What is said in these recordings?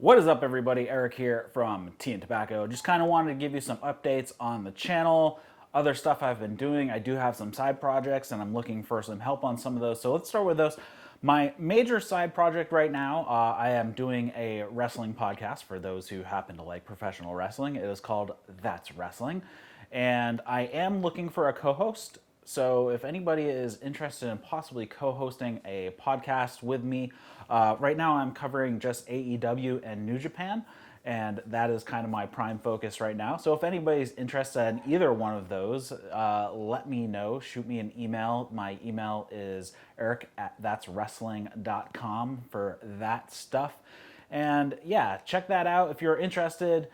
What is up, everybody? Eric here from Tea and Tobacco. Just kind of wanted to give you some updates on the channel, other stuff I've been doing. I do have some side projects and I'm looking for some help on some of those. So let's start with those. My major side project right now, I am doing a wrestling podcast for those who happen to like professional wrestling. It is called That's Wrestling. And I am looking for a co host. So if anybody is interested in possibly co-hosting a podcast with me, right now I'm covering just AEW and New Japan, and that is kind of my prime focus right now. So if anybody's interested in either one of those, let me know. Shoot me an email. My email is eric@thatswrestling.com for that stuff. And yeah, check that out if you're interested.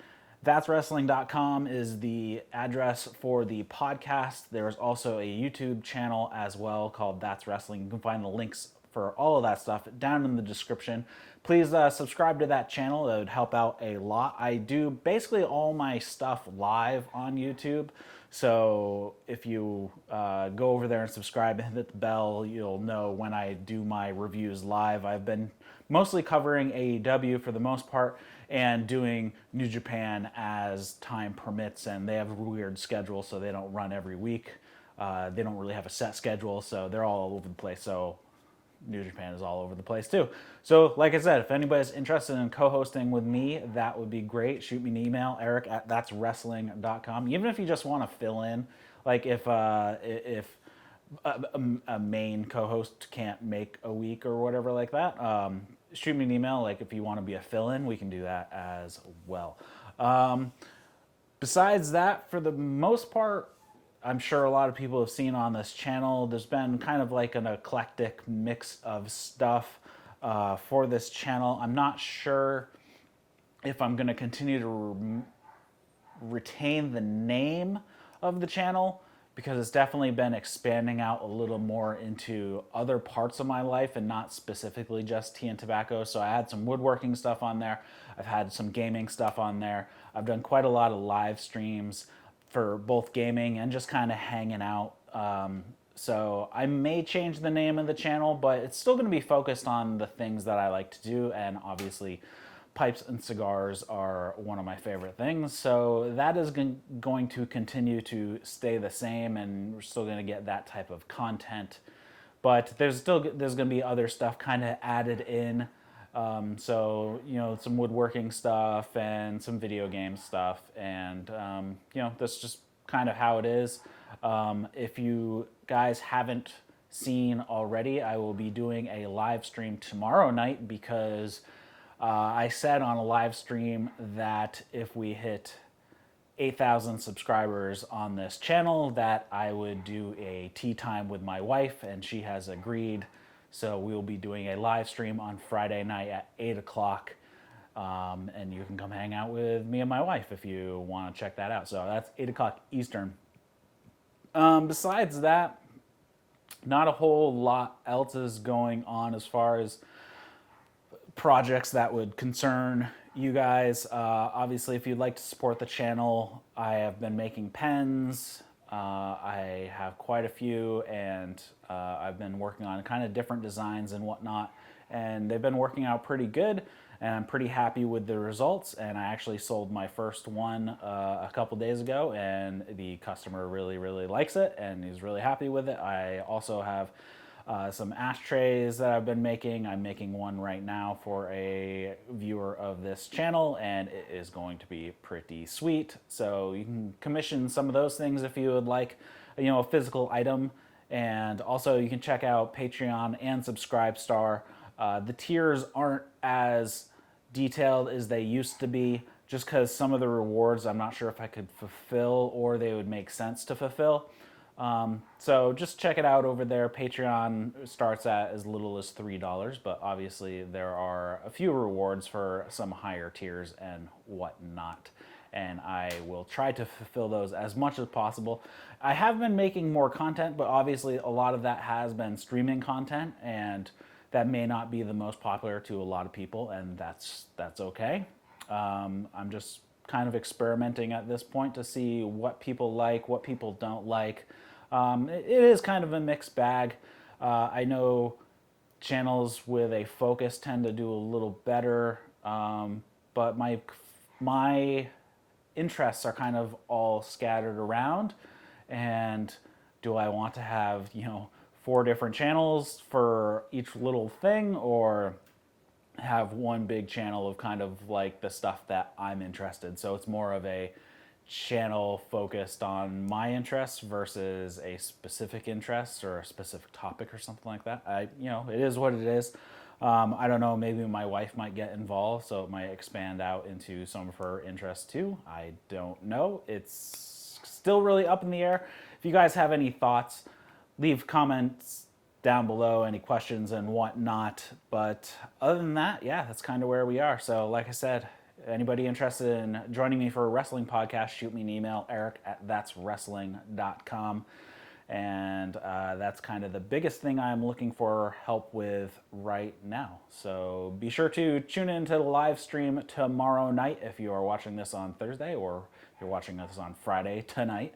Thatswrestling.com is the address for the podcast. There's also a YouTube channel as well called That's Wrestling. You can find the links for all of that stuff down in the description. Please subscribe to that channel. That would help out a lot. I do basically all my stuff live on YouTube. So if you go over there and subscribe and hit the bell, you'll know when I do my reviews live. I've been mostly covering AEW for the most part and doing New Japan as time permits, and they have a weird schedule, so they don't run every week. They don't really have a set schedule, so they're all over the place. So New Japan is all over the place too. So like I said, if anybody's interested in co-hosting with me, that would be great. Shoot me an email, eric@thatswrestling.com. Even if you just want to fill in, like if a main co-host can't make a week or whatever like that, shoot me an email. Like if you want to be a fill-in, we can do that as well. Besides that, for the most part, I'm sure a lot of people have seen on this channel, there's been kind of like an eclectic mix of stuff for this channel. I'm not sure if I'm going to continue to retain the name of the channel, because it's definitely been expanding out a little more into other parts of my life and not specifically just tea and tobacco. So I had some woodworking stuff on there. I've had some gaming stuff on there. I've done quite a lot of live streams for both gaming and just kind of hanging out. So I may change the name of the channel, but it's still going to be focused on the things that I like to do, and obviously pipes and cigars are one of my favorite things. So that is going to continue to stay the same, and we're still going to get that type of content. But there's going to be other stuff kind of added in. So, some woodworking stuff and some video game stuff. And, that's just kind of how it is. If you guys haven't seen already, I will be doing a live stream tomorrow night, because I said on a live stream that if we hit 8,000 subscribers on this channel, that I would do a tea time with my wife, and she has agreed. So we will be doing a live stream on Friday night at 8 o'clock, and you can come hang out with me and my wife if you want to check that out. So that's 8 o'clock Eastern. Besides that, not a whole lot else is going on as far as projects that would concern you guys. Obviously, if you'd like to support the channel, I have been making pens. I have quite a few, and I've been working on kind of different designs and whatnot, and they've been working out pretty good, and I'm pretty happy with the results. And I actually sold my first one a couple days ago, and the customer really, really likes it, and he's really happy with it. I also have some ashtrays that I've been making. I'm making one right now for a viewer of this channel, and it is going to be pretty sweet. So you can commission some of those things if you would like, a physical item. And also you can check out Patreon and Subscribestar. The tiers aren't as detailed as they used to be, just because some of the rewards I'm not sure if I could fulfill or they would make sense to fulfill. So just check it out over there. Patreon starts at as little as $3, but obviously there are a few rewards for some higher tiers and whatnot, and I will try to fulfill those as much as possible. I have been making more content, but obviously a lot of that has been streaming content, and that may not be the most popular to a lot of people, and that's okay. I'm just kind of experimenting at this point to see what people like, what people don't like. It is kind of a mixed bag. I know channels with a focus tend to do a little better but my interests are kind of all scattered around. And do I want to have, 4 different channels for each little thing, or have one big channel of kind of like the stuff that I'm interested? So it's more of a channel focused on my interests versus a specific interest or a specific topic or something like that. It is what it is. I don't know, maybe my wife might get involved, so it might expand out into some of her interests too. I don't know. It's still really up in the air. If you guys have any thoughts, leave comments down below, any questions and whatnot. But other than that, yeah, that's kind of where we are. So like I said, anybody interested in joining me for a wrestling podcast, shoot me an email, eric@thatswrestling.com. And that's kind of the biggest thing I'm looking for help with right now. So be sure to tune into the live stream tomorrow night if you are watching this on Thursday, or if you're watching this on Friday tonight.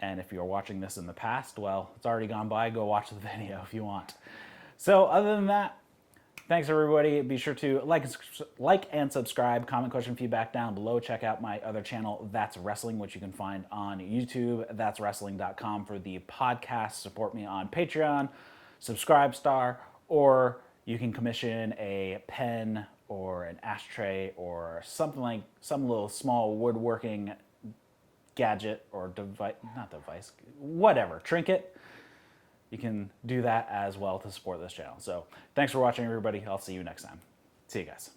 And if you're watching this in the past, well, it's already gone by. Go watch the video if you want. So other than that, thanks everybody. Be sure to like and subscribe, comment, question, feedback down below. Check out my other channel, That's Wrestling, which you can find on YouTube, thatswrestling.com for the podcast. Support me on Patreon, Subscribestar, or you can commission a pen or an ashtray or something like some little small woodworking gadget or device, whatever, trinket. You can do that as well to support this channel. So thanks for watching, everybody. I'll see you next time. See you guys.